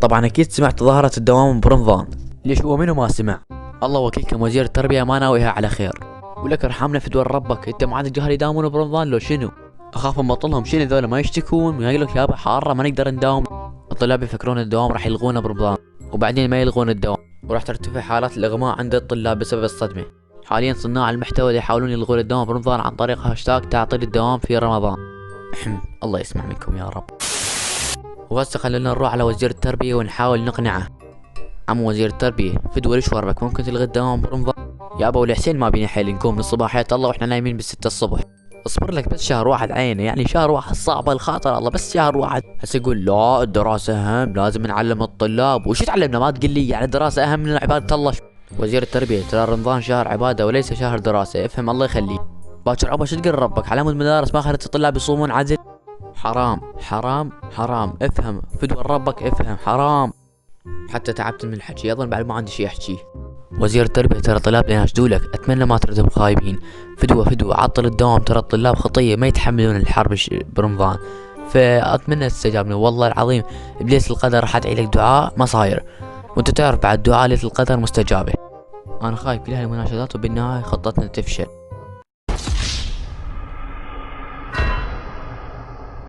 طبعا اكيد سمعت ظاهرة الدوام برمضان. ليش هو منو ما سمع؟ الله وكيلكم وزير التربية ما ناويها على خير. ولك ارحمنا في دور ربك، انت ما عندك جهل يداومون برمضان لو شنو؟ اخاف نبطلهم شنو ذولا ما يشتكون ويقولك يابا حارة ما نقدر نداوم. الطلاب يفكرون الدوام راح يلغونه برمضان وبعدين ما يلغون الدوام، وراح ترتفع حالات الاغماء عند الطلاب بسبب الصدمة. حاليا صناع المحتوى يحاولون يلغون الدوام برمضان عن طريق هاشتاج تعطيل الدوام في رمضان. الله يسمع منكم يا رب. وهسه خلينا نروح على وزير التربية ونحاول نقنعه. عم وزير التربية فدوى ليش وربك ممكن تلغي الدوام برمضان؟ يا ابو الحسين ما بينا حيل نقوم من صباحية الله واحنا نايمين بالستة الصبح. اصبر لك بس شهر واحد عينه، يعني شهر واحد صعبة الخاطر الله، بس شهر واحد. هسه يقول لا الدراسة اهم لازم نعلم الطلاب، وش تعلمنا ما تقول لي يعني الدراسة اهم من عبادة الله. وزير التربية ترى رمضان شهر عبادة وليس شهر دراسة، افهم الله يخليك. باكر عقبه شو تقول ربك على مود مدارس ما خلت الطلاب يصومون عدل؟ حرام حرام حرام، افهم فدوى ربك افهم حرام. حتى تعبت من الحكي اظن بعد ما عندي شي احكيه. وزير التربية ترى طلابنا يناشدوا لك اتمنى ما تردهم خايبين. فدوى عطل الدوام، ترى الطلاب خطية ما يتحملون الحرب برمضان، فاتمنى تستجابني والله العظيم. بليلة القدر راح ادعي لك دعاء ما صاير، وانت تعرف بعد دعاء ليلة القدر مستجابة. انا خايف كل هالمناشدات وبالنهاية خطتنا تفشل.